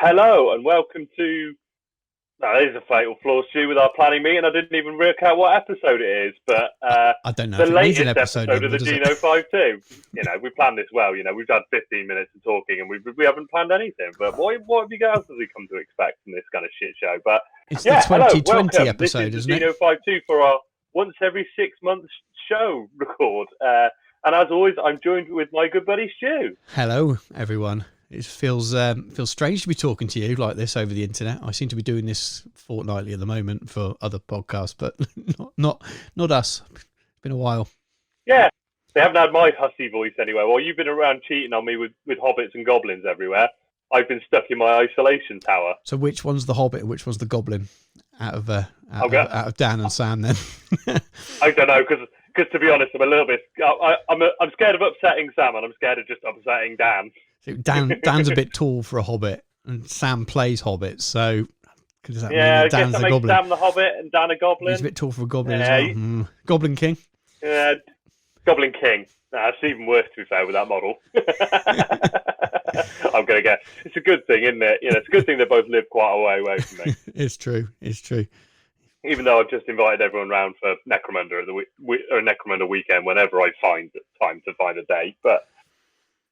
Hello and welcome to. Now, this is a fatal flaw, Stu, with our planning meeting. I didn't even work out what episode it is, but I don't know the if it needs an latest episode episode number, of the does it? G52. We planned this well. We've had 15 minutes of talking and we haven't planned anything. But what have you guys come to expect from this kind of shit show? But It's yeah, the 2020 hello, welcome. episode, This is isn't the it? G52 for our once every 6 months show record. And as always, I'm joined with my good buddy Stu. Hello, everyone. It feels strange to be talking to you like this over the internet. I seem to be doing this fortnightly at the moment for other podcasts, but not us. It's been a while. Yeah, they haven't had my hussy voice anyway. While you've been around cheating on me with hobbits and goblins everywhere, I've been stuck in my isolation tower. So which one's the hobbit and which one's the goblin out of Dan and Sam then? I don't know, because to be honest, I'm a little bit. I'm scared of upsetting Sam, and I'm scared of just upsetting Dan. So Dan's a bit tall for a hobbit, and Sam plays hobbits, so does that mean I Dan's guess that the makes goblin? Sam the hobbit and Dan a goblin. He's a bit tall for a goblin as well. Goblin King. Goblin King. That's even worse, to be fair, with that model. I'm going to guess. It's a good thing, isn't it? It's a good thing they both live quite a way away from me. It's true. Even though I've just invited everyone round for Necromunda at or Necromunda weekend whenever I find time to find a date. But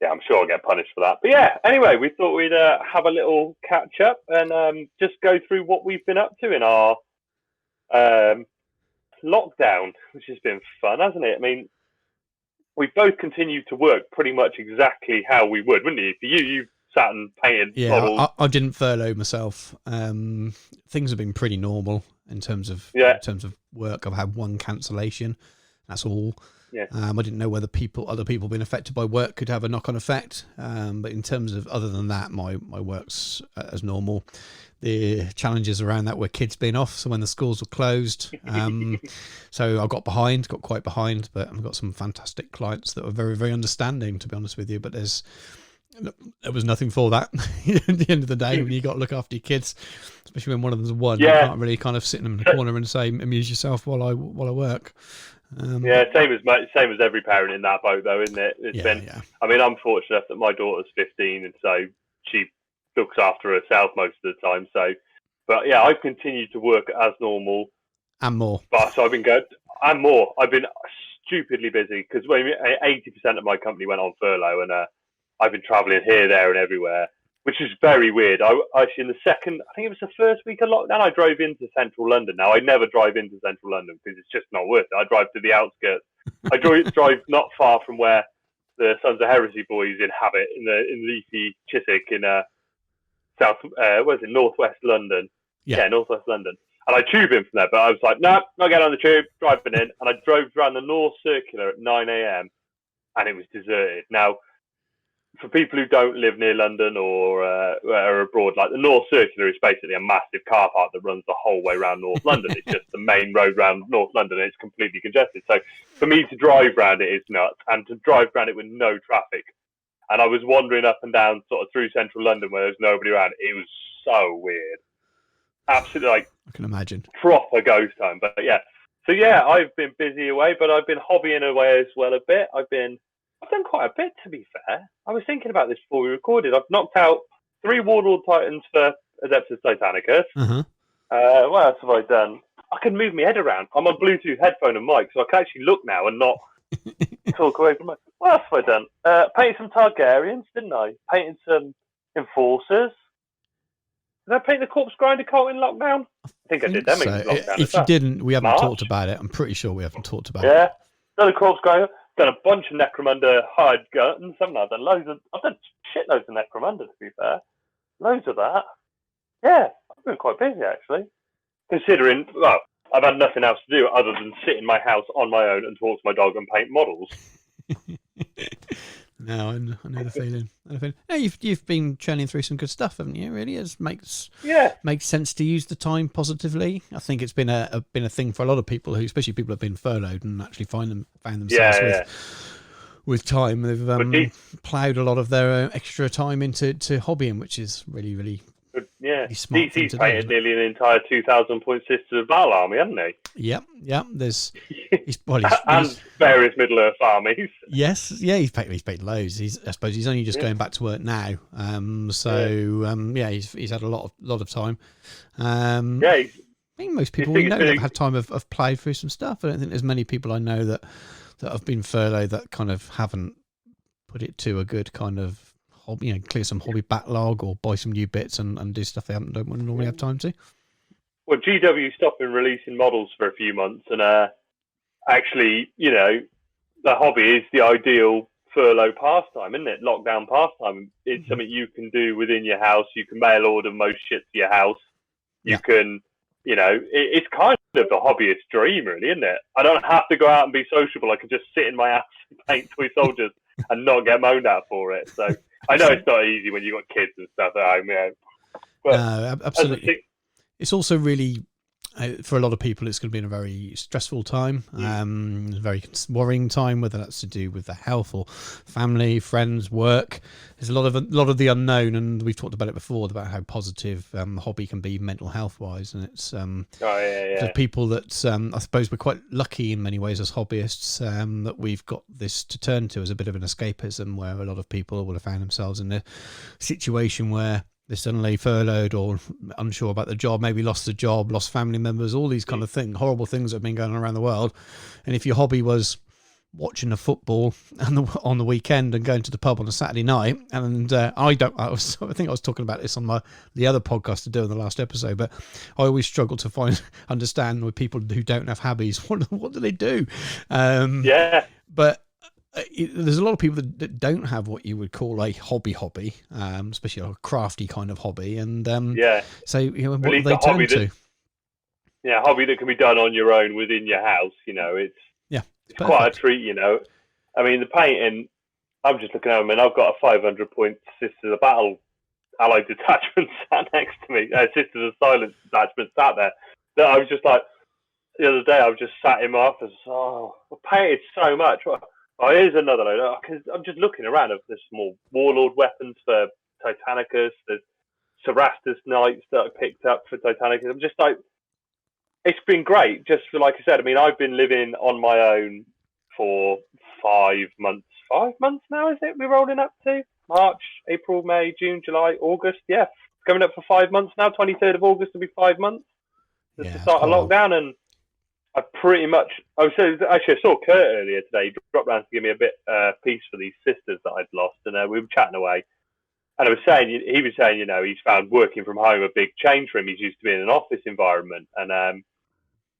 yeah, I'm sure I'll get punished for that. But yeah, anyway, we thought we'd have a little catch up and just go through what we've been up to in our lockdown, which has been fun, hasn't it? I mean, we've both continued to work pretty much exactly how we would, wouldn't you? For you sat and painted models. I didn't furlough myself. Things have been pretty normal in terms of work. I've had one cancellation. That's all. Yeah. I didn't know whether other people being affected by work could have a knock-on effect. But in terms of other than that, my work's as normal. The challenges around that were kids being off, so when the schools were closed. So I got quite behind, but I've got some fantastic clients that were very, very understanding, to be honest with you. But there was nothing for that at the end of the day when you got to look after your kids, especially when one of them's one. Yeah. You can't really kind of sit them in the corner and say, amuse yourself while I work. Same as every parent in that boat, though, isn't it? I mean, I'm fortunate that my daughter's 15, and so she looks after herself most of the time. So, but yeah, I've continued to work as normal and more. But so I've been good and more. I've been stupidly busy because 80% of my company went on furlough, and I've been travelling here, there, and everywhere, which is very weird. I actually, in the second, I think it was the first week of lockdown, I drove into central London. Now, I never drive into central London because it's just not worth it. I drive to the outskirts. I drive not far from where the Sons of Heresy boys inhabit in leafy Chiswick in northwest London. Yeah, northwest London. And I tube in from there, but I was like, no, not getting on the tube, driving in. And I drove around the North Circular at 9 a.m. and it was deserted. Now, for people who don't live near London or are abroad, like the North Circular is basically a massive car park that runs the whole way around North London. It's just the main road around North London, and it's completely congested. So for me to drive around it is nuts, and to drive around it with no traffic. And I was wandering up and down sort of through central London where there's nobody around. It was so weird. Absolutely, like, I can imagine. Proper ghost time. But yeah. So yeah, I've been busy away, but I've been hobbying away as well a bit. I've done quite a bit, to be fair. I was thinking about this before we recorded. I've knocked out 3 Warlord Titans for Adeptus Titanicus. Uh-huh. What else have I done? I can move my head around. I'm on Bluetooth headphone and mic, so I can actually look now and not talk away from my... What else have I done? Painted some Targaryens, didn't I? Painted some Enforcers. Did I paint the Corpse Grinder cult in lockdown? I think I did them in lockdown. If you didn't, we haven't talked about it. I'm pretty sure we haven't talked about it. Yeah. Done a Corpse Grinder. Done a bunch of Necromunda hard guns. I've done shitloads of Necromunda, to be fair. Loads of that. Yeah, I've been quite busy, actually. Considering, well, I've had nothing else to do other than sit in my house on my own and talk to my dog and paint models. No, I know the feeling. No, you've been churning through some good stuff, haven't you? Really, it makes sense to use the time positively. I think it's been a thing for a lot of people who, especially people who have been furloughed and actually found themselves with time. They've ploughed a lot of their extra time into hobbying, which is really, really Yeah, really smart thing DC's to painted do. nearly an entire 2,000-point Sisters of Battle army, hasn't he? Yep. There's and various Middle Earth armies. Yes, yeah, he's paid loads. I suppose he's only just going back to work now. He's had a lot of time. I think most people we know have had time of ploughed through some stuff. I don't think there's many people I know that have been furloughed that kind of haven't put it to a good kind of hobby, clear some hobby backlog or buy some new bits and do stuff they don't normally have time to. Well, GW stopped releasing models for a few months, and actually, the hobby is the ideal furlough pastime, isn't it? Lockdown pastime. It's something you can do within your house. You can mail order most shit to your house. You can, it's kind of the hobbyist dream, really, isn't it? I don't have to go out and be sociable. I can just sit in my house and paint toy soldiers and not get moaned at for it. So I know it's not easy when you've got kids and stuff at home, But absolutely. It's also really, for a lot of people, it's going to be in a very stressful time, very worrying time, whether that's to do with the health or family, friends, work. There's a lot of the unknown, and we've talked about it before about how positive hobby can be mental health wise, and it's for people that I suppose we're quite lucky in many ways as hobbyists that we've got this to turn to as a bit of an escapism, where a lot of people will have found themselves in a situation where they're suddenly furloughed or unsure about the job, maybe lost the job, lost family members, all these kind of things, horrible things that have been going on around the world. And if your hobby was watching the football on the weekend and going to the pub on a Saturday night, and I think I was talking about this on the other podcast to do in the last episode, but I always struggle to understand with people who don't have hobbies, what do they do? But there's a lot of people that don't have what you would call a hobby, especially a crafty kind of hobby, and so what do they turn to? Hobby that can be done on your own within your house. It's quite a treat. I mean, the painting. I'm just looking at them, and I've got a 500-point Sisters of Battle Allied detachment sat next to me. Sisters of Silence detachment sat there. That I was just like, the other day, I was just sat in my office. I painted so much. Oh, here's another load. Because I'm just looking around. There's small Warlord weapons for Titanicus. There's Cerastus Knights that I picked up for Titanicus. I'm just like, it's been great. Just for, like I said, I mean, I've been living on my own for 5 months. 5 months now, is it? We're rolling up to March, April, May, June, July, August. Yeah, coming up for 5 months now. 23rd of August will be 5 months since the start of lockdown, and I pretty much. I saw Kurt earlier today. He dropped round to give me a bit piece for these sisters that I'd lost, and we were chatting away. And he was saying, he's found working from home a big change for him. He's used to being in an office environment, and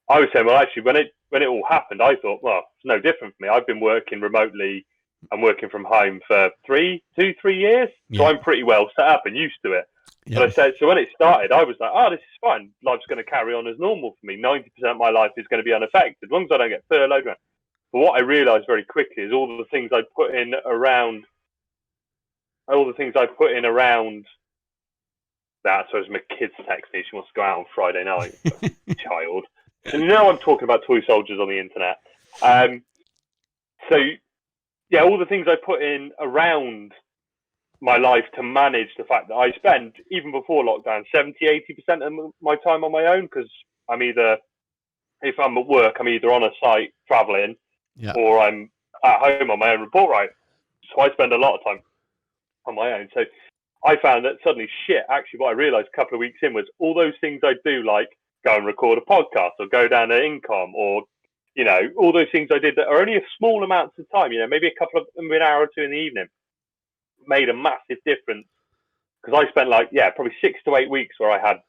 I was saying, well, actually, when it all happened, I thought, well, it's no different for me. I've been working remotely and working from home for 3 years, so I'm pretty well set up and used to it. Yeah. But I said, so when it started, I was like, oh, this is fine. Life's going to carry on as normal for me. 90% of my life is going to be unaffected, as long as I don't get furloughed. But what I realised very quickly is all the things I put in around that. So as my kids text me, she wants to go out on Friday night. Child. And I'm talking about toy soldiers on the internet. All the things I put in around my life to manage the fact that I spend, even before lockdown, 70-80% of my time on my own, because if I'm at work, I'm either on a site traveling or I'm at home on my own report write. So I spend a lot of time on my own. So I found that suddenly actually what I realised a couple of weeks in was all those things I do, like go and record a podcast or go down to Income or, all those things I did that are only a small amounts of time, maybe an hour or two in the evening, made a massive difference, because I spent probably 6 to 8 weeks where I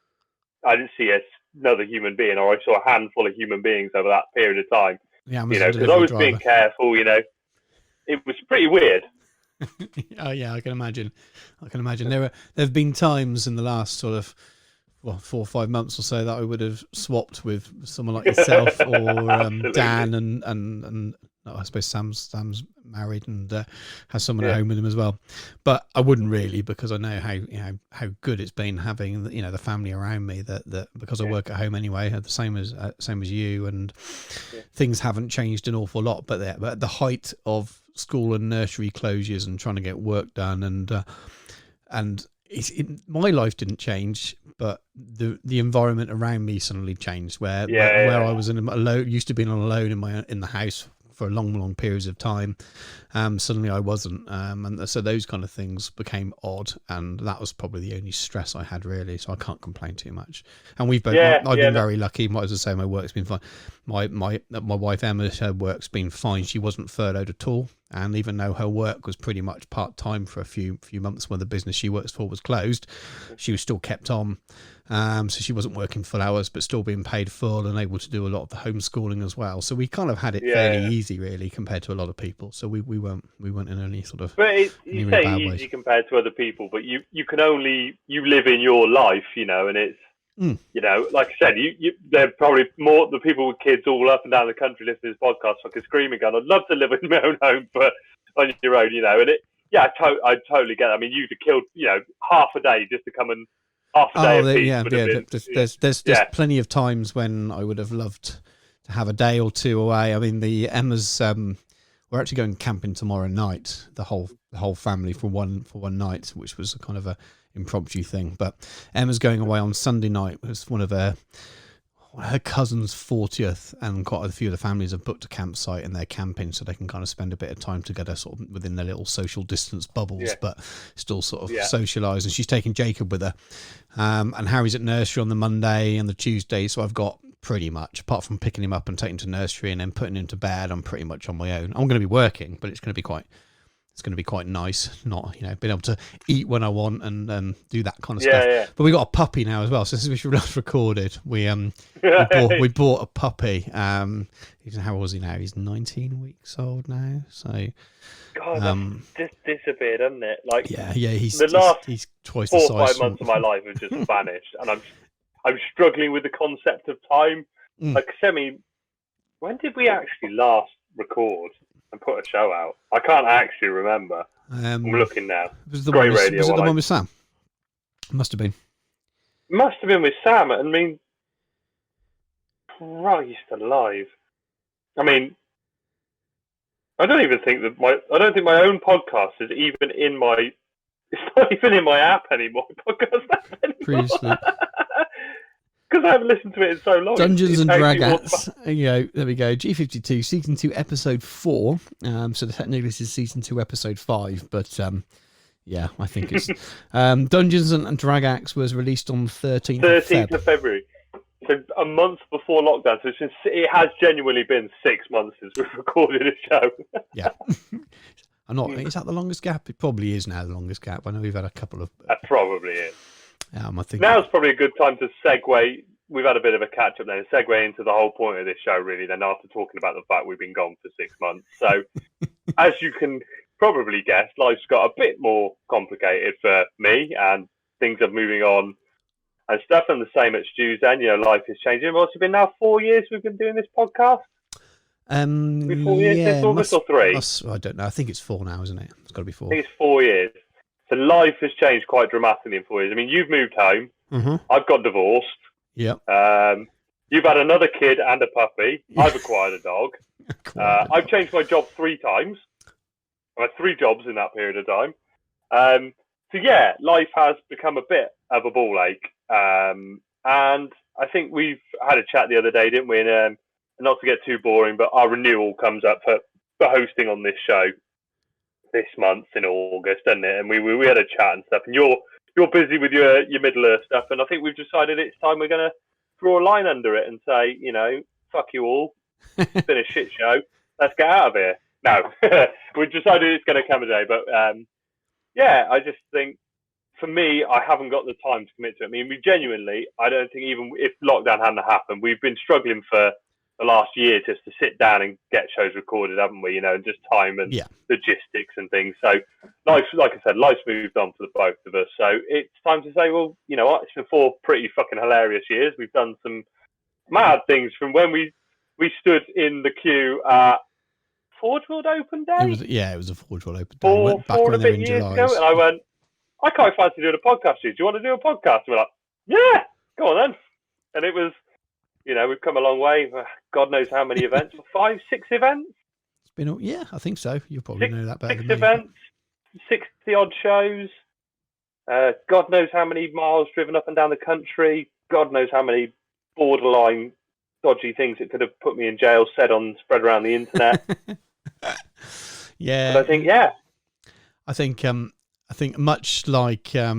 didn't see another human being, or I saw a handful of human beings over that period of time. Because I was being careful. It was pretty weird. Oh yeah, I can imagine. There have been times in the last sort of 4 or 5 months or so that I would have swapped with someone like yourself or Dan and I suppose Sam's married and has someone at home with him as well. But I wouldn't really, because I know how good it's been having the family around me. That because I work at home anyway, the same as you, and things haven't changed an awful lot. But at the height of school and nursery closures and trying to get work done, and my life didn't change, but the environment around me suddenly changed. Where I was used to being alone in the house for long periods of time. Suddenly I wasn't, and so those kind of things became odd, and that was probably the only stress I had really. So I can't complain too much. And we've both, I've been very lucky. As I say, my work's been fine. My wife Emma, her work's been fine. She wasn't furloughed at all, and even though her work was pretty much part time for a few months when the business she works for was closed, she was still kept on. So she wasn't working full hours, but still being paid full and able to do a lot of the homeschooling as well. So we kind of had it fairly easy, really, compared to a lot of people. So we weren't in any sort of. But you say really easy compared to other people, but you can only live in your life, and it's like I said, they're probably more the people with kids all up and down the country listening to this podcast, fucking screaming, going, "I'd love to live in my own home, but on your own," and it. Yeah, I totally get it. I mean, you'd have killed half a day just to come and. There's plenty of times when I would have loved to have a day or two away. I mean, the Emma's we're actually going camping tomorrow night, the whole family for one night, which was a kind of a impromptu thing. But Emma's going away on Sunday night. It was one of her cousin's 40th, and quite a few of the families have booked a campsite and they're camping, so they can kind of spend a bit of time together, sort of within their little social distance bubbles, but still sort of socialise. And she's taking Jacob with her, and Harry's at nursery on the Monday and the Tuesday. So I've got pretty much, apart from picking him up and taking him to nursery and then putting him to bed, I'm pretty much on my own. I'm going to be working, but it's going to be quite nice, not being able to eat when I want and do that kind of stuff. Yeah. But we got a puppy now as well. So since we last recorded, we bought a puppy. How old is he now? He's 19 weeks old now. So God, that's just disappeared, hasn't it? Like he's twice 4 the size. 4 or 5 months of my life have just vanished, and I'm struggling with the concept of time. Like, Semi, when did we actually last record and put a show out? I can't actually remember. I'm looking now. Was the one with Sam? Must have been. Must have been with Sam. I mean, Christ alive. I mean, I don't think my own podcast is even in my. It's not even in my app anymore. Podcast app anymore. Because I haven't listened to it in so long. Dungeons and Dragons. There we go. G52 Season 2 Episode 4. So technically this is Season 2 Episode 5, but I think it's Dungeons and Dragons was released on 13th of February. So a month before lockdown. So it has genuinely been 6 months since we've recorded a show. Yeah. Is that the longest gap? It probably is now the longest gap. I know we've had a couple of. That probably is. I think now's probably a good time to segue. We've had a bit of a catch up then, segue into the whole point of this show, really. Then after talking about the fact we've been gone for 6 months, so as you can probably guess, life's got a bit more complicated for me, and things are moving on and stuff. And the same at Stu's end, life is changing. What's it been now? 4 years we've been doing this podcast. 4 years since August or 3? I don't know. I think it's 4 now, isn't it? It's got to be 4. I think it's 4 years. So life has changed quite dramatically in 4 years. I mean, you've moved home. Mm-hmm. I've got divorced. Yep. You've had another kid and a puppy. I've acquired a dog. I've changed my job 3 times. I've had 3 jobs in that period of time. So life has become a bit of a ball ache. And I think we've had a chat the other day, didn't we? And not to get too boring, but our renewal comes up for hosting on this show this month in August, doesn't it? And we had a chat and stuff, and you're busy with your Middle Earth stuff, and I think we've decided it's time we're going to draw a line under it and say, fuck you all, it's been a shit show, let's get out of here. No, we've decided it's going to come a day, but I just think for me, I haven't got the time to commit to it. I mean, I don't think even if lockdown hadn't happened, we've been struggling for the last year just to sit down and get shows recorded, haven't we? And just time and logistics and things. So life, like I said, life's moved on for the both of us. So it's time to say, well, you know what? It's been 4 pretty fucking hilarious years. We've done some mad things from when we stood in the queue at Forge World Open Day. It was a Forge World Open Day. 4 and a bit years ago, and I went, I quite fancy doing a podcast. Do you want to do a podcast? And we're like, yeah, go on then. And it was. We've come a long way. God knows how many events. 5, 6 events? It's been, I think so. You probably know that better than me. 6 events, 60 odd shows. God knows how many miles driven up and down the country. God knows how many borderline dodgy things it could have put me in jail, said on, spread around the internet. Yeah. But I think, yeah. I think much like a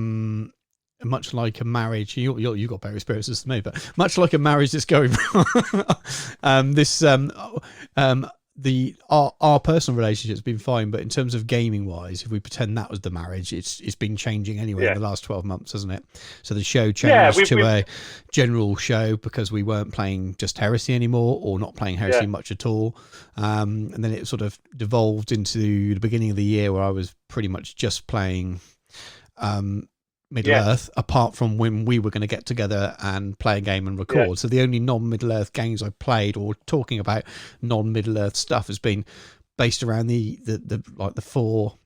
marriage, you got better experiences than me, but much like a marriage that's going wrong, our personal relationship's been fine, but in terms of gaming wise, if we pretend that was the marriage, it's been changing anyway in the last 12 months, hasn't it? So the show changed to a general show because we weren't playing just Heresy anymore, or not playing Heresy much at all. And then it sort of devolved into the beginning of the year where I was pretty much just playing Middle-earth, apart from when we were going to get together and play a game and record. So the only non-Middle-earth games I played, or talking about non-Middle-earth stuff, has been based around the 4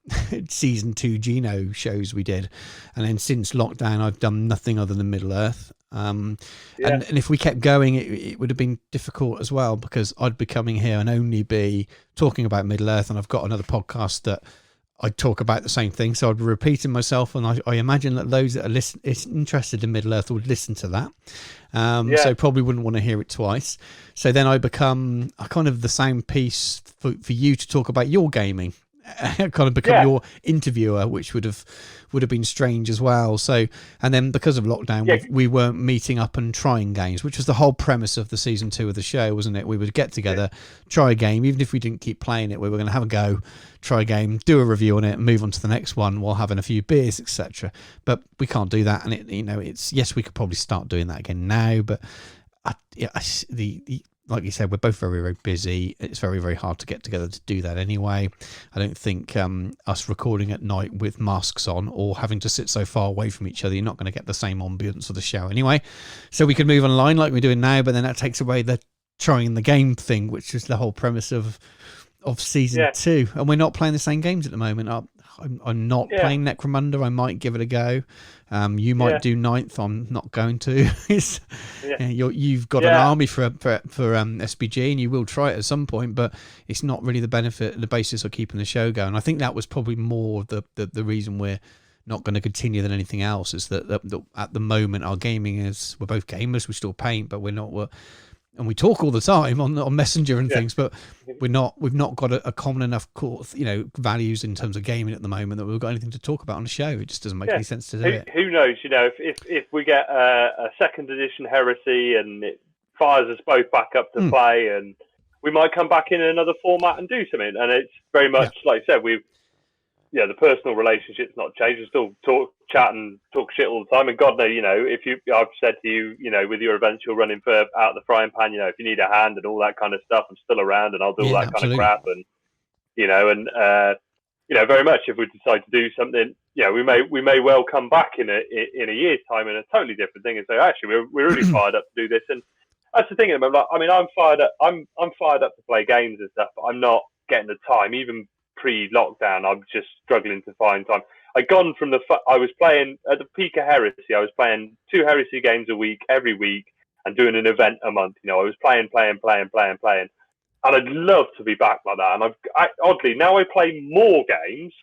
season 2 Geno shows we did. And then since lockdown, I've done nothing other than Middle-earth. And if we kept going, it would have been difficult as well, because I'd be coming here and only be talking about Middle-earth, and I've got another podcast that I'd talk about the same thing, so I'd be repeating myself, and I imagine that those that are interested in Middle-earth would listen to that, so probably wouldn't want to hear it twice. So then I become a kind of the same piece for you to talk about your gaming. Kind of become your interviewer, which would have been strange as well. So, and then because of lockdown, we weren't meeting up and trying games, which was the whole premise of the season 2 of the show, wasn't it? We would get together, try a game, even if we didn't keep playing it, we were going to have a go, try a game, do a review on it, and move on to the next one while having a few beers, etc. But we can't do that, and it's yes, we could probably start doing that again now, but like you said, we're both very, very busy. It's very, very hard to get together to do that anyway. I don't think us recording at night with masks on, or having to sit so far away from each other, you're not going to get the same ambience of the show anyway. So we could move online like we're doing now, but then that takes away the trying the game thing, which is the whole premise of season 2. And we're not playing the same games at the moment. I'm not playing Necromunda. I might give it a go. You might do 9th. I'm not going to. You've got an army for SBG, and you will try it at some point, but it's not really the basis of keeping the show going. I think that was probably more the reason we're not going to continue than anything else, is that at the moment our gaming is, we're both gamers, we still paint, but we're not. And we talk all the time on Messenger and things, but we've not got a common enough values in terms of gaming at the moment that we've got anything to talk about on the show. It just doesn't make any sense to do it. Who knows? If we get a second edition Heresy and it fires us both back up to play, and we might come back in another format and do something. And it's very much like I said, the personal relationship's not changed. We still chat and talk shit all the time. And God knows, I've said to you, with your events you're running for Out of the Frying Pan, if you need a hand and all that kind of stuff, I'm still around and I'll do all that kind of crap. And, very much if we decide to do something, we may well come back in a year's time in a totally different thing and say, actually, we're really fired up to do this. And that's the thing. I'm fired up. I'm fired up to play games and stuff, but I'm not getting the time, even pre-lockdown. I'm just struggling to find time. I'd gone from I was playing at the peak of Heresy. I was playing 2 Heresy games a week, every week, and doing an event a month. I was playing, and I'd love to be back like that. And oddly now I play more games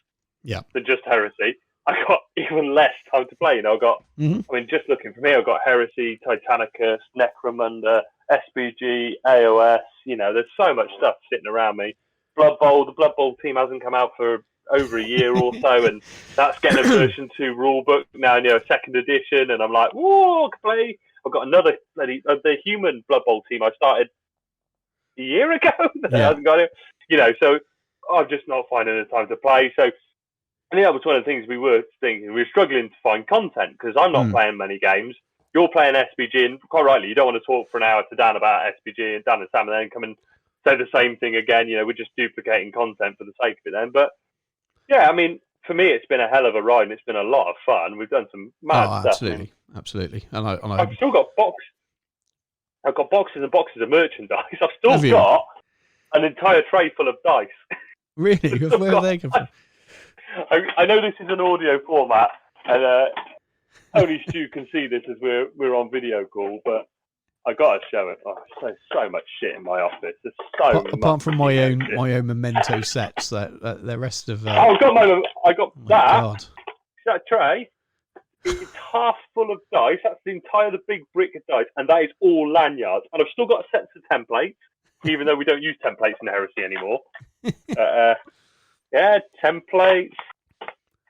than just Heresy. I got even less time to play. I've got. Just looking for me, I've got Heresy, Titanicus, Necromunda, SBG, AOS. There's so much stuff sitting around me. Blood Bowl, the Blood Bowl team hasn't come out for over a year or so, and that's getting a version 2 rule book now, second edition, and I'm like, whoa, I can play. I've got another the human Blood Bowl team I started a year ago that hasn't got it, so I'm just not finding the time to play. So I think that was one of the things we were thinking. We were struggling to find content because I'm not playing many games. You're playing SBG, and quite rightly, you don't want to talk for an hour to Dan about SBG and Dan and Sam, and then come and say the same thing again. We're just duplicating content for the sake of it then. But for me, it's been a hell of a ride, and it's been a lot of fun. We've done some mad stuff. Absolutely. And I've still got boxes. I've got boxes and boxes of merchandise. I've still got an entire tray full of dice. Really? Where have they come from? I know this is an audio format, and only Stu can see this as we're on video call, but I gotta show it. Oh, there's so much shit in my office. There's so much. Apart from my own memento sets, that the rest of. I got that. God. Is that a tray? It's half full of dice. That's the big brick of dice, and that is all lanyards. And I've still got sets of templates, even though we don't use templates in Heresy anymore. Yeah, templates,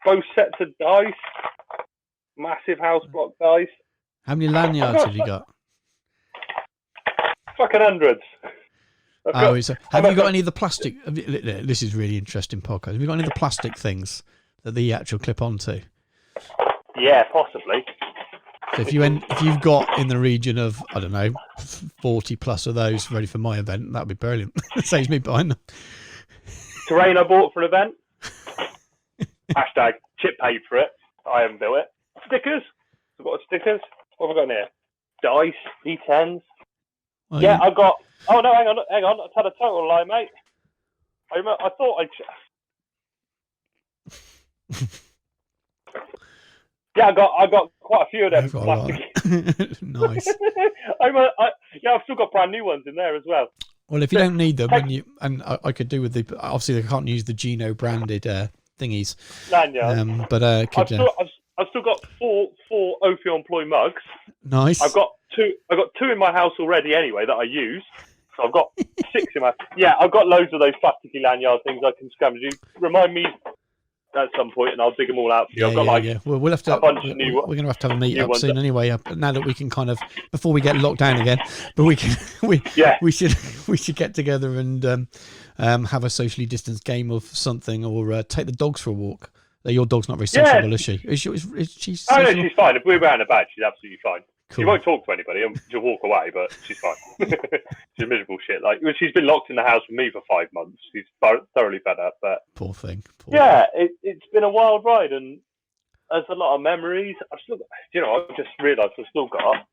both sets of dice, massive house block dice. How many lanyards have you got? Fucking hundreds. Have you got any of the plastic? This is really interesting podcast. Have you got any of the plastic things that the actual clip onto? Yeah, possibly. So if you've got in the region of, I don't know, 40 plus of those ready for my event, that'd be brilliant. It saves me buying them. Terrain I bought for an event. Hashtag Chip paid for it. I haven't built it. Stickers. I've got stickers. What have I got in here? Dice, D10s. Well, yeah, I got. Oh no, hang on. I've had a total lie, mate. I thought Yeah, I got quite a few of them. Nice. I've still got brand new ones in there as well. Well, if you don't need them, and I could do with the, obviously I can't use the Gino branded thingies. Lanyard. But I've still got four Ophion Ploy mugs. Nice. I've got two in my house already anyway that I use. So I've got 6 in my. Yeah, I've got loads of those plasticky lanyard things I can scavenge. You remind me at some point, and I'll dig them all out for you. I've got Well, we'll have to. We're going to have a meet up soon anyway. Now that we can kind of, before we get locked down again, but we should get together and have a socially distanced game of something, or take the dogs for a walk. Your dog's not very sociable, is she? Is she oh no, she's fine. If we're out and about, she's absolutely fine. Cool. She won't talk to anybody. She'll walk away, but she's fine. She's a miserable shit. Like, she's been locked in the house with me for 5 months. She's thoroughly fed up. But poor thing. It's been a wild ride, and there's a lot of memories. I've still got, I just realised I've still got.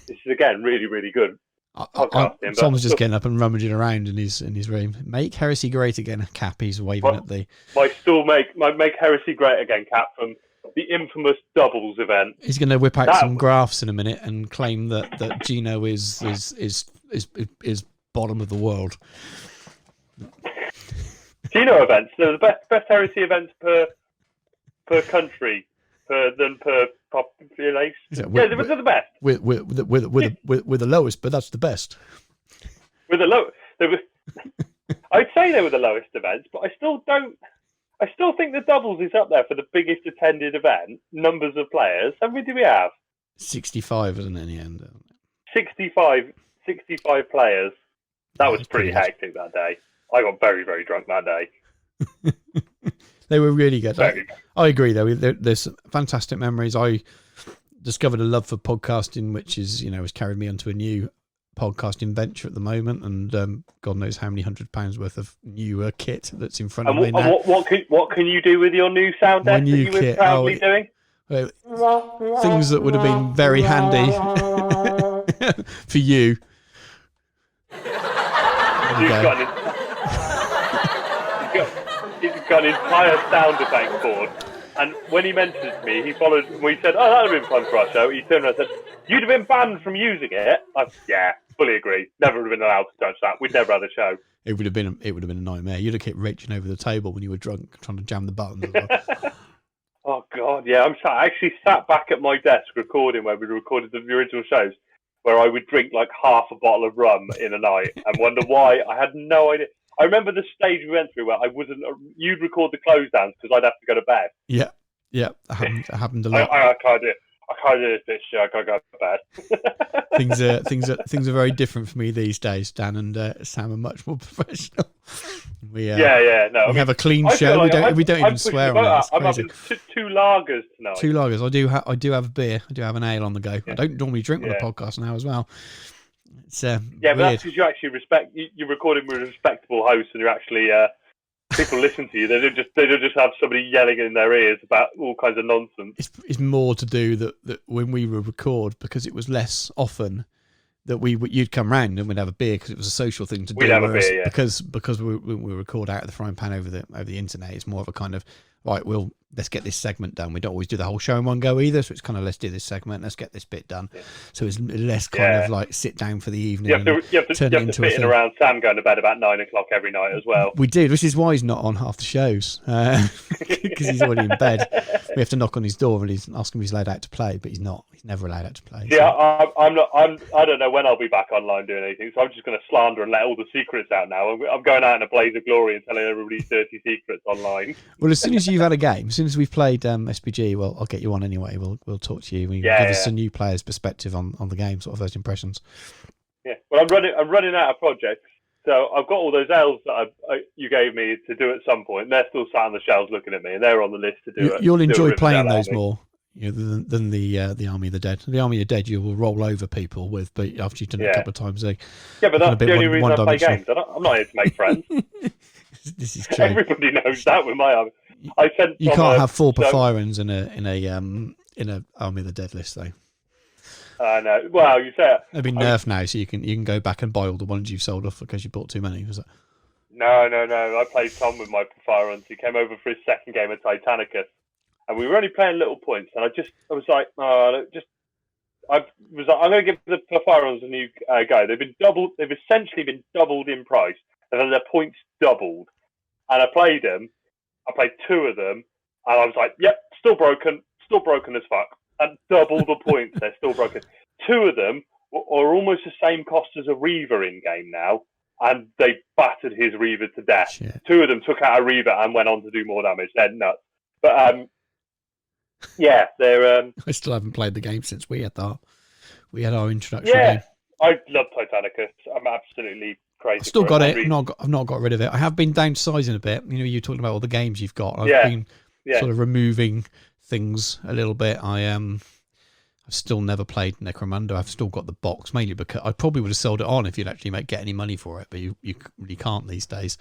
This is again really, really good. Tom's just getting up and rummaging around in his room. Make Heresy great again, Cap. He's waving at the. Make Heresy great again, Cap, from the infamous doubles event. He's going to whip out some graphs in a minute and claim that Gino is bottom of the world. Gino events. They're the best Heresy events per country per population. They're the best. We're the lowest, but that's the best. With the low, I'd say they were the lowest events, but I still think the doubles is up there for the biggest attended event. Numbers of players. How many do we have? 65, isn't it, in the end? 65 players. That was pretty hectic that day. I got very, very drunk that day. They were really good. I agree, though. There's fantastic memories. I discovered a love for podcasting, which is, has carried me onto a new podcasting venture at the moment, and God knows how many £100 worth of new kit that's in front of me now. What can you do with your new sound deck that you were proudly doing? Things that would have been very handy for you. He's got an entire sound effect board, and when he mentioned it to me, he said, "Oh, that would have been fun for our show." He turned around and said, "You'd have been banned from using it." Fully agree. Never would have been allowed to touch that. We'd never had a show. It would have been a nightmare. You'd have kept reaching over the table when you were drunk, trying to jam the buttons. Oh God, yeah. I actually sat back at my desk recording where we recorded the original shows, where I would drink like half a bottle of rum in a night and wonder why. I had no idea. I remember the stage we went through where you'd record the close downs because I'd have to go to bed. Yeah. It happened a lot. I can't do it. I can't do this shit. I can't go to bed. things are very different for me these days. Dan and Sam are much more professional. We have a clean show. We don't even swear on it. I'm having 2 lagers tonight. 2 lagers. I do have a beer. I do have an ale on the go. Yeah. I don't normally drink on a podcast now as well. It's but that's because you actually you're recording with a respectable host, and you're actually people listen to you. They don't just have somebody yelling in their ears about all kinds of nonsense. It's more to do that when we would record, because it was less often that you'd come round and we'd have a beer because it was a social thing to do. We'd have a beer, yeah. Because we record out of the frying pan over the internet. It's more of a kind of right. let's get this segment done. We don't always do the whole show in one go either, so it's kind of let's do this segment, let's get this bit done. So it's less kind of like sit down for the evening. You have to fit in around Sam going to bed about 9 o'clock every night as well. We did, which is why he's not on half the shows, because he's already in bed. We have to knock on his door and he's asking if he's allowed out to play, but he's not. He's never allowed out to play. Yeah, so. I don't know when I'll be back online doing anything, so I'm just going to slander and let all the secrets out now. I'm going out in a blaze of glory and telling everybody's dirty secrets online. Well, as soon as you've had a game, as soon as we've played SPG, well, I'll get you on anyway. We'll talk to you. Give us a new player's perspective on the game, sort of first impressions. Yeah, well, I'm running out of projects, so I've got all those elves that you gave me to do at some point. They're still sat on the shelves looking at me, and they're on the list to do it. You'll enjoy playing those more. Than the Army of the Dead. The Army of the Dead you will roll over people with, but after you've done it a couple of times, but that's the only reason I play games. I'm not here to make friends. This is true. Everybody knows that with my Army. You can't have 4 Porphyrons in a Army of the Dead list though. I know. Well, you say it. They've been nerfed now, so you can go back and buy all the ones you've sold off because you bought too many. Was it? No. I played Tom with my Porphyrons. He came over for his second game of Titanicus. And we were only playing little points, and I was like, I'm going to give the Porphyrons a new go. They've essentially been doubled in price, and then their points doubled. And I played them. I played 2 of them, and I was like, yep, still broken as fuck. And double the points, they're still broken. 2 of them are almost the same cost as a Reaver in game now, and they battered his Reaver to death. Shit. 2 of them took out a Reaver and went on to do more damage. They're nuts. But yeah, they're. I still haven't played the game since we had our introduction game. I love Titanicus. I'm absolutely crazy. I've still got it. I've not got rid of it. I have been downsizing a bit. You're talking about all the games you've got. I've been sort of removing things a little bit. I've still never played Necromunda. I've still got the box, mainly because I probably would have sold it on if you'd actually get any money for it, but you really can't these days.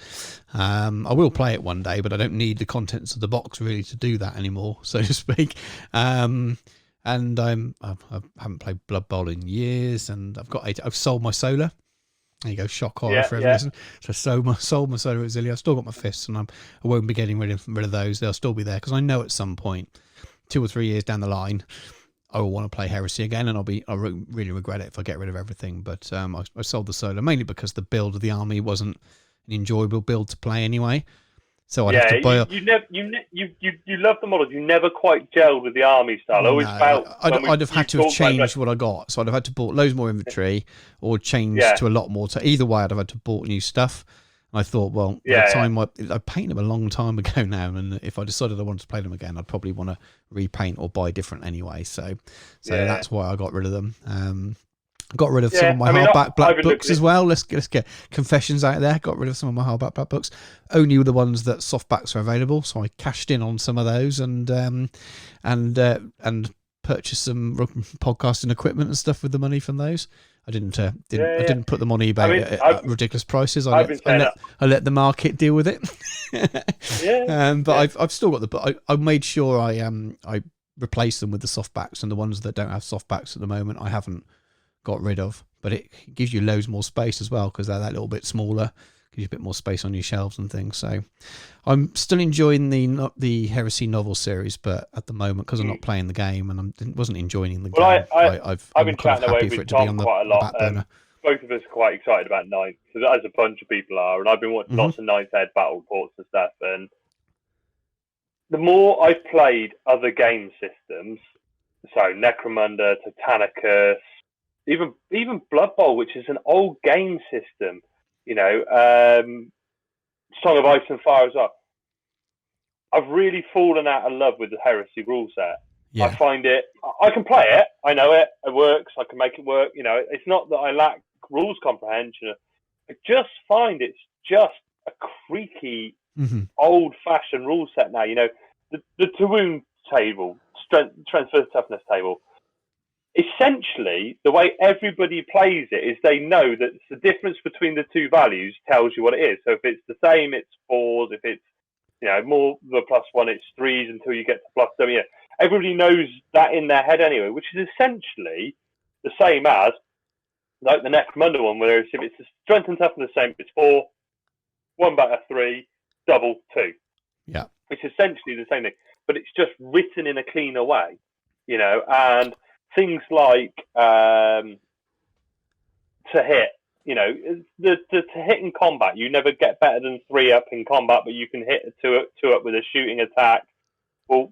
I will play it one day, but I don't need the contents of the box really to do that anymore, so to speak. And I haven't played Blood Bowl in years, and I've sold my solar. There you go, shock horror for everyone. So I sold my solar auxiliary. I've still got my fists, and I won't be getting rid of those. They'll still be there because I know at some point, 2 or 3 years down the line, I will want to play Heresy again, and I'll really regret it if I get rid of everything. But I sold the solar mainly because the build of the army wasn't an enjoyable build to play anyway. So I'd have to buy. You love the models. You never quite gelled with the army style. I'd have had to have changed what I got. So I'd have had to bought loads more inventory, or changed to a lot more. So either way, I'd have had to bought new stuff. I thought, well, I painted them a long time ago now, and if I decided I wanted to play them again, I'd probably want to repaint or buy different anyway. So that's why I got rid of them. Got rid of some of my hardback black books as well. Let's get confessions out there. Got rid of some of my hardback black books. Only the ones that softbacks are available. So I cashed in on some of those and purchased some podcasting equipment and stuff with the money from those. I didn't put them on eBay at ridiculous prices. I let the market deal with it. But I've still got the. I made sure I replaced them with the softbacks, and the ones that don't have softbacks at the moment I haven't got rid of. But it gives you loads more space as well because they're that little bit smaller. Gives you a bit more space on your shelves and things. So I'm still enjoying the Heresy novel series, but at the moment, because I'm not playing the game and I wasn't enjoying the game, I've been chatting away with Tom quite a lot. Both of us are quite excited about Ninth, as a bunch of people are, and I've been watching lots of Ninth Ed battle reports and stuff. And the more I've played other game systems, so Necromunda, Titanicus, even Blood Bowl, which is an old game system. Song of Ice and Fire as well. I've really fallen out of love with the Heresy rule set. Yeah. I find I can play it. I know it. It works. I can make it work. It's not that I lack rules comprehension. I just find it's just a creaky, old-fashioned rule set now. The Tawoon table, strength versus toughness table. Essentially, the way everybody plays it is they know that the difference between the two values tells you what it is. So if it's the same, it's 4s. If it's more the +1, it's 3s until you get to +7. Everybody knows that in their head anyway, which is essentially the same as like the Necromunda one, where if it's the strength and toughness the same, it's 4, 1 batter 3, double 2. Yeah, it's essentially the same thing. but it's just written in a cleaner way, you know. And things like to hit, you know, to hit in combat, you never get better than 3-up in combat, but you can hit a 2-up with a shooting attack. Well,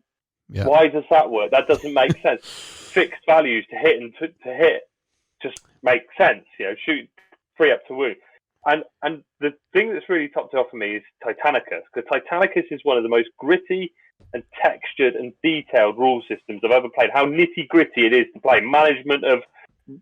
why does that work? That doesn't make sense. Fixed values to hit and to hit just make sense, you know. Shoot 3-up to wound. And the thing that's really topped it off for me is Titanicus, because Titanicus is one of the most gritty and textured and detailed rule systems I've ever played. How nitty gritty it is to play. Management of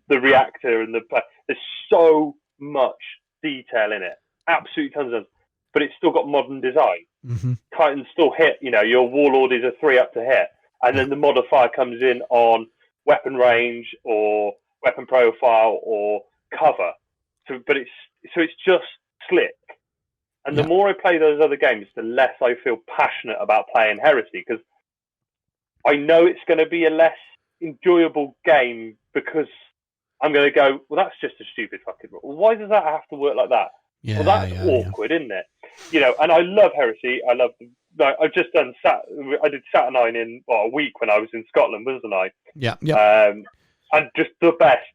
the reactor and there's so much detail in it. Absolutely tons of, but it's still got modern design. Mm-hmm. Titans still hit, you know, your Warlord is a 3-up to hit. And then the modifier comes in on weapon range or weapon profile or cover. But it's just slick. And the more I play those other games, the less I feel passionate about playing Heresy, because I know it's going to be a less enjoyable game because I'm going to go, well, that's just a stupid fucking rule. Why does that have to work like that? Well, that's awkward, isn't it? You know, and I love Heresy. I love. I've just done. I did Saturnine in a week when I was in Scotland, wasn't I? Yeah, yeah. And just the best,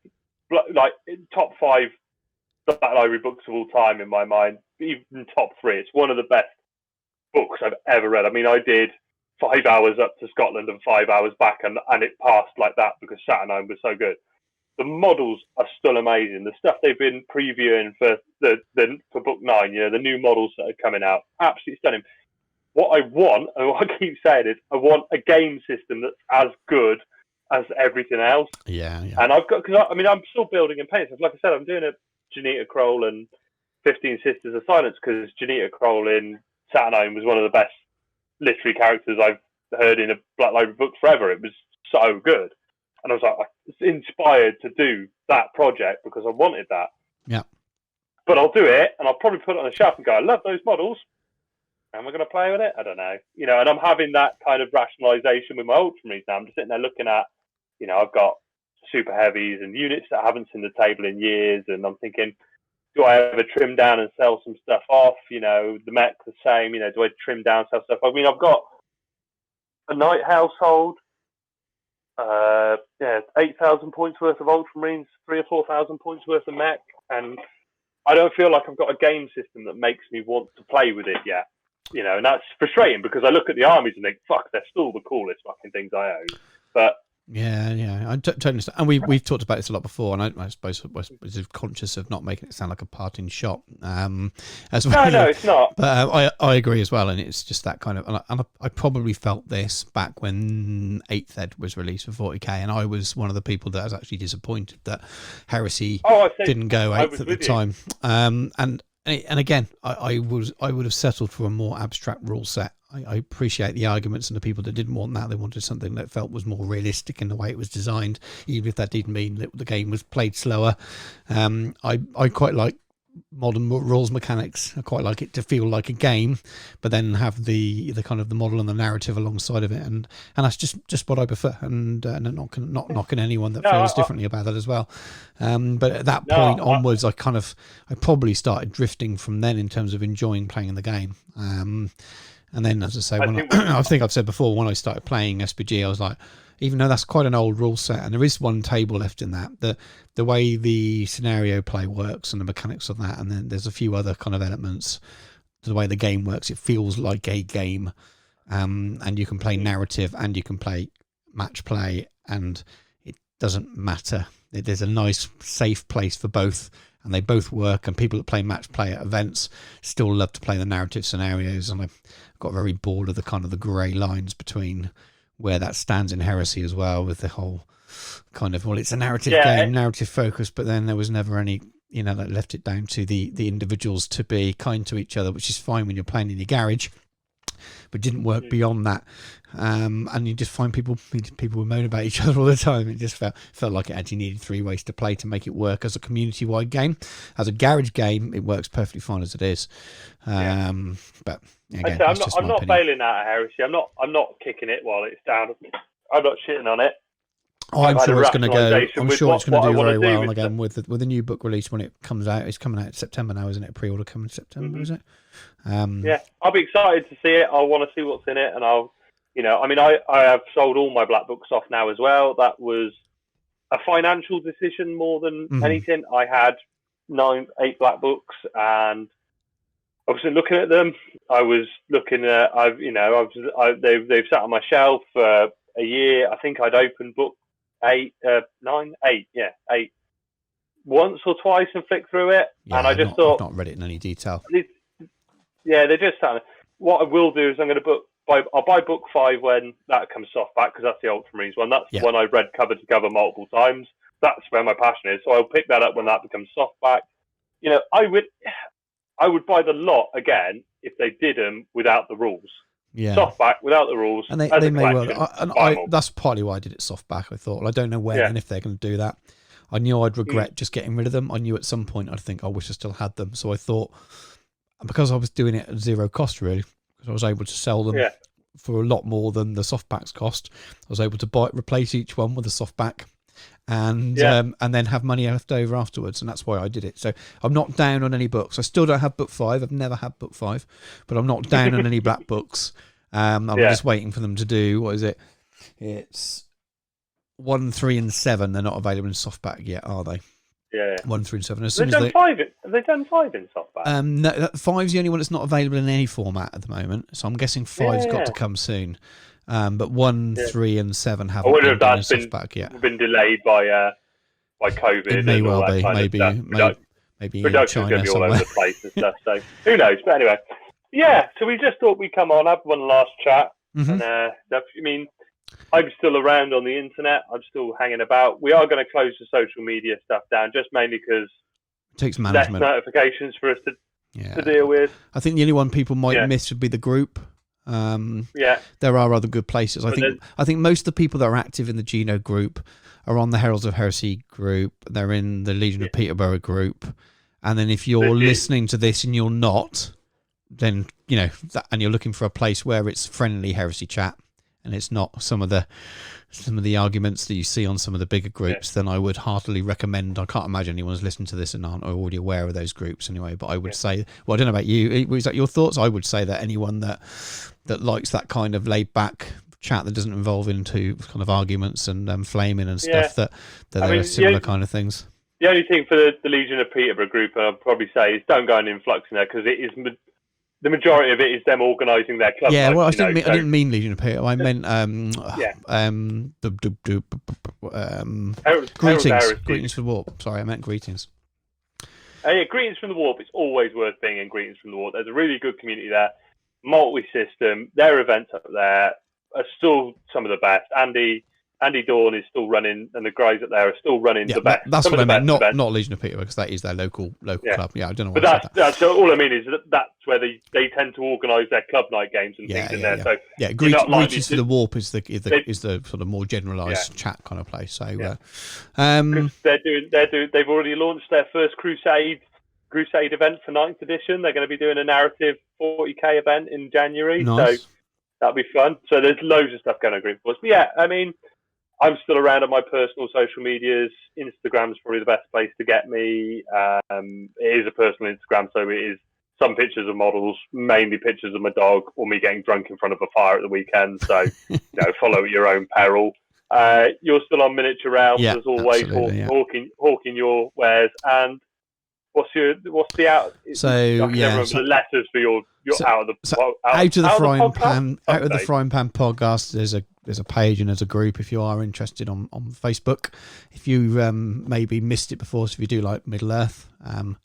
like top 5 Battle Library books of all time in my mind, even top 3. It's one of the best books I've ever read. I mean, I did 5 hours up to Scotland and 5 hours back, and it passed like that because Saturnine was so good. The models are still amazing. The stuff they've been previewing for for book 9, you know, the new models that are coming out, absolutely stunning. What I want, and what I keep saying is, I want a game system that's as good as everything else. Yeah. And I've got, because I mean, I'm still building in paint. Like I said, I'm doing a Janita Kroll and 15 Sisters of Silence, because Janita Kroll in Saturnine was one of the best literary characters I've heard in a Black Library book forever. It was so good. And I was like, I was inspired to do that project because I wanted that. Yeah. But I'll do it, and I'll probably put it on the shelf and go, I love those models. Am I going to play with it? I don't know. You know, and I'm having that kind of rationalization with my Ultramarines now. I'm just sitting there looking at, you know, I've got super heavies and units that I haven't seen the table in years, and I'm thinking, do I ever trim down and sell some stuff off? You know, the mech the same. You know, do I trim down, sell stuff? I mean, I've got a Knight household. 8,000 points worth of Ultramarines, 3,000 or 4,000 points worth of mech, and I don't feel like I've got a game system that makes me want to play with it yet. You know, and that's frustrating because I look at the armies and think, fuck, they're still the coolest fucking things I own. But yeah, I totally understand. And we've talked about this a lot before, and I suppose I was conscious of not making it sound like a parting shot. As well. No, it's not. But I agree as well, and it's just that kind of. And I probably felt this back when 8th Ed was released for 40k, and I was one of the people that was actually disappointed that Heresy didn't go 8th at the time. And again, I would have settled for a more abstract rule set. I appreciate the arguments and the people that didn't want that. They wanted something that felt was more realistic in the way it was designed, even if that did mean that the game was played slower. I quite like modern rules mechanics. I quite like it to feel like a game, but then have the kind of the model and the narrative alongside of it, and that's just what I prefer. And not knocking anyone that feels differently about that as well. But at that point onwards, I probably started drifting from then in terms of enjoying playing the game. And then, as I say, I think I've said before, when I started playing SPG, I was like, even though that's quite an old rule set, and there is one table left in that, the way the scenario play works and the mechanics of that, and then there's a few other kind of elements to the way the game works, it feels like a game. And you can play narrative and you can play match play, and it doesn't matter. There's a nice, safe place for both, and they both work, and people that play match play at events still love to play the narrative scenarios, and I got very bored of the kind of the grey lines between where that stands in Heresy as well, with the whole kind of, well, it's a narrative game, narrative focus, but then there was never any, you know, that left it down to the individuals to be kind to each other, which is fine when you're playing in your garage, but didn't work beyond that. And you just find people would moan about each other all the time. It just felt like it actually needed 3 ways to play to make it work as a community-wide game. As a garage game, it works perfectly fine as it is. But again, I'm not bailing out of Heresy. I'm not kicking it while it's down. I'm not shitting on it. I'm sure it's going to go. I'm sure it's going to do very well. And again, with the new book release when it comes out, it's coming out in September now, isn't it? Pre-order coming in September, is it? Yeah, I'll be excited to see it. I want to see what's in it, and I'll You know, I mean, I have sold all my black books off now as well. That was a financial decision more than anything. I had 8 black books, and I was looking at them. I was looking at, they've sat on my shelf for a year. I think I'd opened book 8 once or twice and flicked through it, and I just thought, I've not read it in any detail. They're just sat. What I will do is I'm going to I'll buy book 5 when that comes softback, because that's the Ultramarines one. That's the one I've read cover to cover multiple times. That's where my passion is. So I'll pick that up when that becomes softback. You know, I would buy the lot again if they did them without the rules. Yeah. Softback without the rules. And they may well. That's partly why I did it softback. I thought, well, I don't know when and if they're going to do that. I knew I'd regret just getting rid of them. I knew at some point I'd think, I wish I still had them. So I thought, because I was doing it at zero cost, really, because I was able to sell them for a lot more than the softbacks cost. I was able to replace each one with a softback, and then have money left over afterwards, and that's why I did it. So I'm not down on any books. I still don't have book 5. I've never had book 5, but I'm not down on any black books. I'm just waiting for them to do, what is it? It's 1, 3, and 7. They're not available in softback yet, are they? Yeah. 1, 3, and 7. Have they done 5? Have they done 5 in softback? No, 5's the only one that's not available in any format at the moment. So I'm guessing 5's got to come soon. But 1, 3, and 7 haven't been in softback yet. Been delayed by COVID. It may well be. Maybe in production's going to be all somewhere. over the place and stuff. So who knows? But anyway, so we just thought we'd come on, have one last chat. And I mean, I'm still around on the internet. I'm still hanging about. We are going to close the social media stuff down, just mainly because it takes management. Less notifications for us to deal with. I think the only one people might miss would be the group. There are other good places. I think most of the people that are active in the Geno group are on the Heralds of Heresy group. They're in the Legion of Peterborough group. And then if you're listening to this and you're not, then and you're looking for a place where it's friendly heresy chat, and it's not some of the arguments that you see on some of the bigger groups, then I would heartily recommend. I can't imagine anyone's listening to this and aren't already aware of those groups anyway. But I would say, well, I don't know about you. Was that your thoughts? I would say that anyone that likes that kind of laid back chat that doesn't involve into kind of arguments and flaming and stuff, that there are similar kind of things. The only thing for the Legion of Peterborough group, I'd probably say, is don't go and influx in there, because it is. The majority of it is them organising their club. Yeah, well, I didn't mean Legion of Peterborough. I meant Greetings from the Warp. Sorry, I meant Greetings. Greetings from the Warp. It's always worth being in Greetings from the Warp. There's a really good community there. Multi-system. Their events up there are still some of the best. Andy Dawn is still running, and the guys up there are still running the best. That's what I meant. Not Legion of Peterborough, because that is their local club. Yeah, I don't know. But that's all I mean is that's where they tend to organise their club night games and things in there. So Greetings to the Warp is the sort of more generalised chat kind of place. So they've already launched their first Crusade event for 9th edition. They're going to be doing a narrative 40k event in January. Nice. So that'll be fun. So there's loads of stuff going on Green Force. But yeah, I mean, I'm still around on my personal social medias. Instagram's probably the best place to get me. It is a personal Instagram, so it is some pictures of models, mainly pictures of my dog or me getting drunk in front of a fire at the weekend. So, follow at your own peril. You're still on Miniature Realms, as always, hawking your wares. And what's the out? So I can never remember the letters for your out of the frying pan podcast. There's a page and there's a group if you are interested on Facebook. If you maybe missed it before, so if you do like Middle Earth,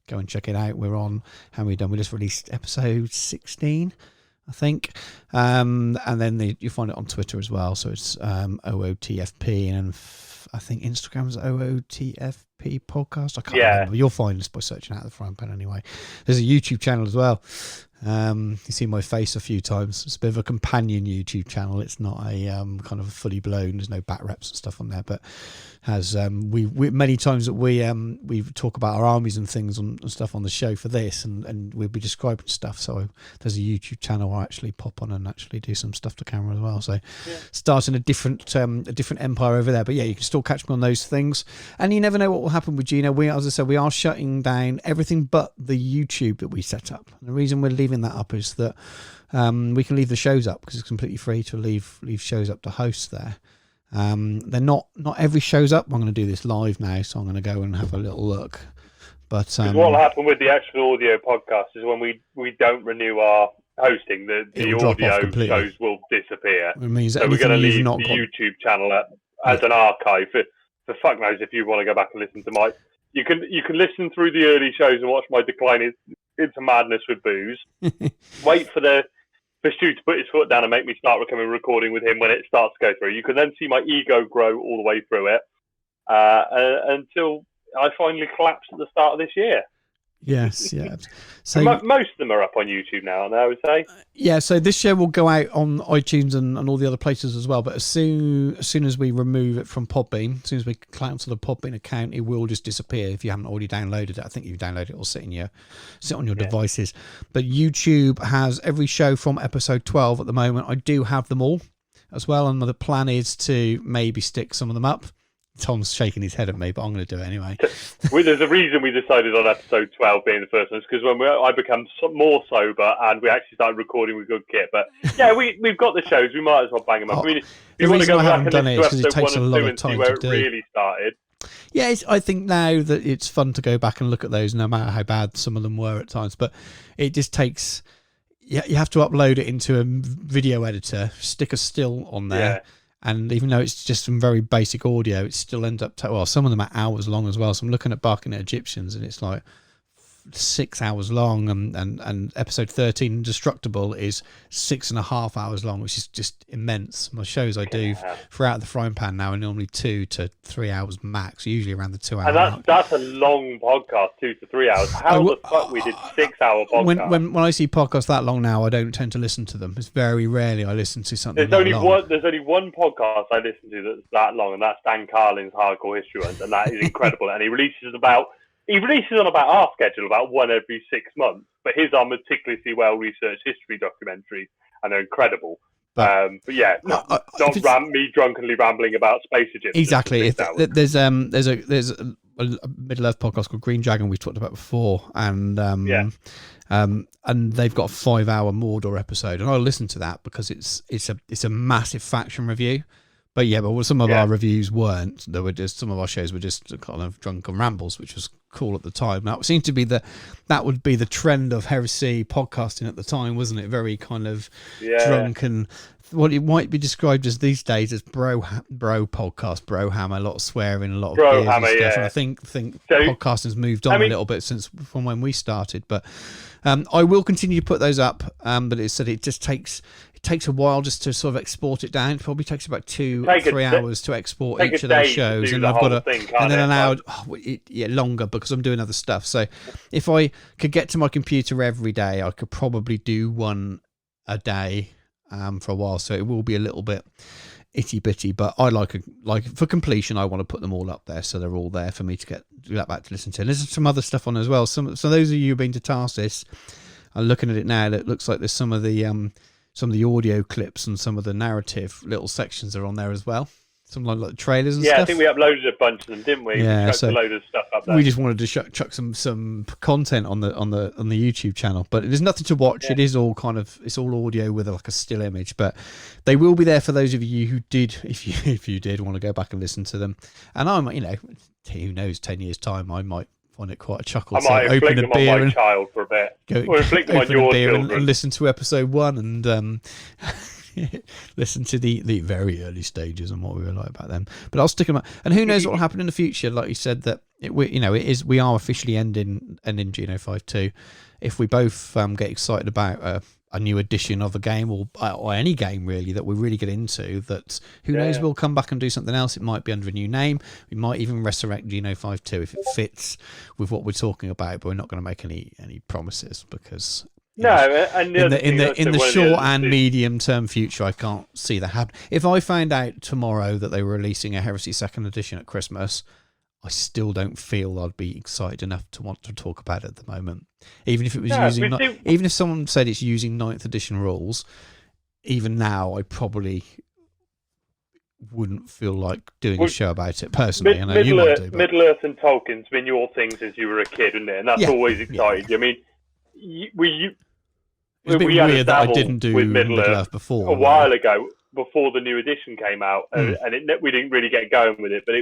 go and check it out. We're on, how many done? We just released episode 16, I think, and then you find it on Twitter as well. So it's OOTFP, and I think Instagram's OOTFP podcast. I can't remember. You'll find us by searching out the frying pan anyway. There's a YouTube channel as well. You see my face a few times. It's a bit of a companion YouTube channel. It's not a kind of fully blown. There's no back reps and stuff on there, but has we many times that we talk about our armies and things and stuff on the show for this, and we'll be describing stuff. So there's a YouTube channel where I actually pop on and actually do some stuff to camera as well. So starting a different empire over there. But yeah, you can still catch me on those things, and you never know what will will happen with Gino, as I said, we are shutting down everything but the YouTube that we set up. The reason we're leaving that up is that we can leave the shows up because it's completely free to leave shows up to host there. They're not every show's up. I'm going to do this live now, so I'm going to go and have a little look. But what will happen with the actual audio podcast is when we don't renew our hosting, the audio shows will disappear. It means so we're going to leave the YouTube channel as an archive for fuck knows if you want to go back and listen to my. You can listen through the early shows and watch my decline into madness with booze. Wait for Stu to put his foot down and make me start recording with him when it starts to go through. You can then see my ego grow all the way through it until I finally collapse at the start of this year. Yes, yeah. So most of them are up on YouTube now, I would say. Yeah, so this show will go out on iTunes and all the other places as well. But as soon as we remove it from Podbean, as soon as we cancel the Podbean account, it will just disappear if you haven't already downloaded it. I think you've downloaded it, or sit on your devices. But YouTube has every show from episode 12 at the moment. I do have them all as well, and the plan is to maybe stick some of them up. Tom's shaking his head at me, but I'm going to do it anyway. There's a reason we decided on episode 12 being the first one, because when I become more sober and we actually started recording with good kit. But yeah, we've got the shows. We might as well bang them up. I mean, if you want to go back and listen to episode 1 and 2 and see where it really started. Yeah, I think now that it's fun to go back and look at those, no matter how bad some of them were at times. But it just takes. You have to upload it into a video editor, stick a still on there. Yeah. And even though it's just some very basic audio, it still ends up... some of them are hours long as well. So I'm looking at Barking at Egyptians, and it's like 6 hours long. And episode 13, Indestructible, is 6.5 hours long, which is just immense. My shows I do throughout the frying pan now are normally 2 to 3 hours max, usually around the 2 hour mark. That's a long podcast, 2 to 3 hours. How the fuck we did 6 hour podcast? When I see podcasts that long now, I don't tend to listen to them. It's very rarely I listen to something There's only one podcast I listen to that's that long, and that's Dan Carlin's Hardcore History Ones, and that is incredible. And he releases on about our schedule, about one every 6 months. But his are meticulously well-researched history documentaries, and they're incredible. But yeah, me drunkenly rambling about space Egypt. Exactly. There's a Middle-earth podcast called Green Dragon we've talked about before, and they've got a 5-hour Mordor episode, and I listen to that because it's a massive faction review. But some of our reviews weren't. There were just some of our shows were just kind of drunken rambles, which was cool at the time. That seemed to be that would be the trend of heresy podcasting at the time, wasn't it? Very kind of drunken. What it might be described as these days as bro podcast, bro hammer, a lot of swearing, a lot of beers and stuff. Yeah. And I think podcasting's moved on a little bit from when we started, but I will continue to put those up. But it just takes a while just to sort of export it down. It probably takes about 2-3 hours to export each of those shows, and I've got longer because I'm doing other stuff. So if I could get to my computer every day, I could probably do one a day for a while. So it will be a little bit itty bitty, but I like for completion, I want to put them all up there so they're all there for me to get back to listen to. And there's some other stuff on as well. So those of you who've been to Tarsis, I'm looking at it now. It looks like there's some of the audio clips and some of the narrative little sections are on there as well. Some like trailers and stuff. Yeah, I think we uploaded a bunch of them, didn't we? Yeah, we chucked a load of stuff up there. We just wanted to chuck some content on the YouTube channel, but there's nothing to watch. Yeah. It is all it's all audio with like a still image, but they will be there for those of you who did, if you did want to go back and listen to them. And who knows, 10 years time, I might find it quite a chuckle. I might inflict them on my child for a bit. Or inflict them on your children. And listen to episode 1 and listen to the very early stages and what we were like about them. But I'll stick them up. And who knows what will happen in the future? Like you said, that we are officially ending G52. If we both get excited about a new edition of a game or any game really that we really get into, that who knows, we'll come back and do something else. It might be under a new name. We might even resurrect G52 if it fits with what we're talking about, but we're not going to make any promises because in the short and medium term future, I can't see that happen. If I found out tomorrow that they were releasing a Heresy 2nd edition at Christmas, I still don't feel I'd be excited enough to want to talk about it at the moment. Even if it was even if someone said it's using 9th edition rules, even now I probably wouldn't feel like doing a show about it personally. I know you might do. But... Middle Earth and Tolkien's been your things as you were a kid, isn't it? And that's always exciting. Yeah. I mean, we it's a bit weird that I didn't do Middle Earth before a while ago, before the new edition came out, and we didn't really get going with it. But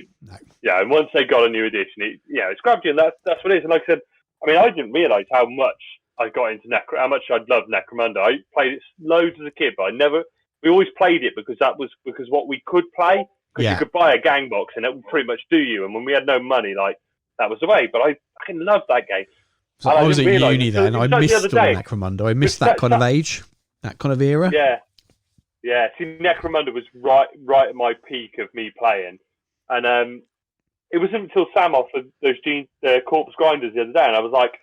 and once they got a new edition, it's grabbed you, and that's what it is. And like I said, I mean, I didn't realise how much I got into how much I'd loved Necromunda. I played it loads as a kid, but we always played it because what we could play. Because you could buy a gang box and it would pretty much do you. And when we had no money, like, that was the way. But I fucking loved that game. So I was at uni then. I missed all Necromunda. I missed that kind of age, that kind of era. Yeah. See, Necromunda was right at my peak of me playing. And it wasn't until Sam offered those corpse grinders the other day, and I was like,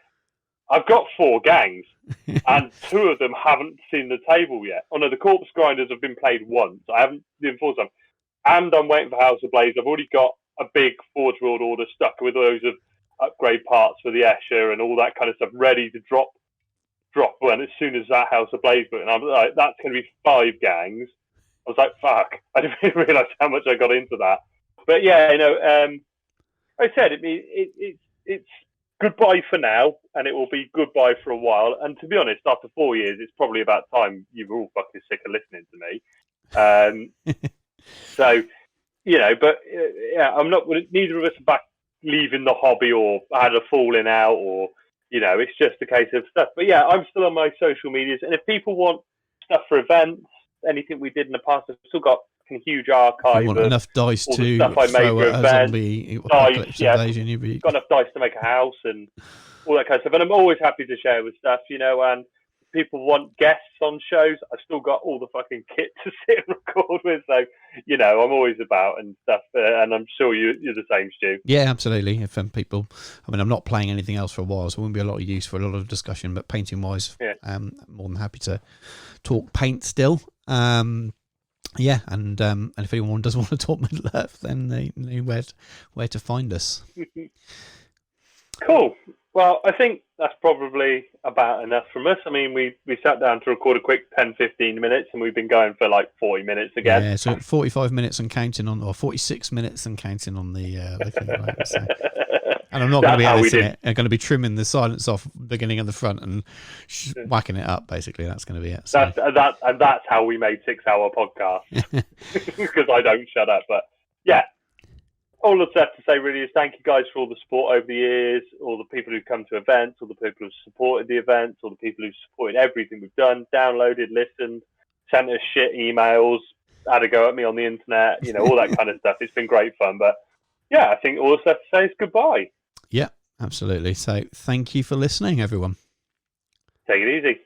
I've got 4 gangs, and 2 of them haven't seen the table yet. Oh no, the corpse grinders have been played once. I haven't been forced them. And I'm waiting for House of Blaze. I've already got a big Forge World order stuck with loads of upgrade parts for the Escher and all that kind of stuff ready to drop when as soon as that House of Blaze book. And I'm like, that's going to be 5 gangs. I was like, fuck. I didn't realise how much I got into that. But yeah, I said, it's goodbye for now, and it will be goodbye for a while. And to be honest, after 4 years, it's probably about time you were all fucking sick of listening to me. So, but I'm not. Neither of us are back leaving the hobby or had a falling out, or it's just a case of stuff. But yeah, I'm still on my social medias, and if people want stuff for events, anything we did in the past, I've still got a huge archive. You want enough dice to stuff I made for events. Dice, got enough dice to make a house and all that kind of stuff. And I'm always happy to share with stuff, and people want guests on shows, I've still got all the fucking kit to sit and record with. So, I'm always about and stuff. And I'm sure you're the same, Stu. Yeah, absolutely. If people, I'm not playing anything else for a while, so it wouldn't be a lot of use for a lot of discussion. But painting wise, I'm more than happy to talk paint still. And if anyone does want to talk Middle Earth, then they know where to find us. Cool. Well, I think that's probably about enough from us. I mean, we sat down to record a quick 10-15 minutes, and we've been going for like 40 minutes again. Yeah, so 45 minutes and counting on, or 46 minutes and counting on the thing, right? So. And I'm not going to be editing it. I'm going to be trimming the silence off beginning and the front and whacking it up, basically. That's going to be it. So. That's how we made 6-hour podcasts, because I don't shut up. But yeah. All that's left to say really is thank you guys for all the support over the years, all the people who've come to events, all the people who've supported the events, all the people who've supported everything we've done, downloaded, listened, sent us shit emails, had a go at me on the internet, all that kind of stuff. It's been great fun. But yeah, I think all that's left to say is goodbye. Yeah, absolutely. So thank you for listening, everyone. Take it easy.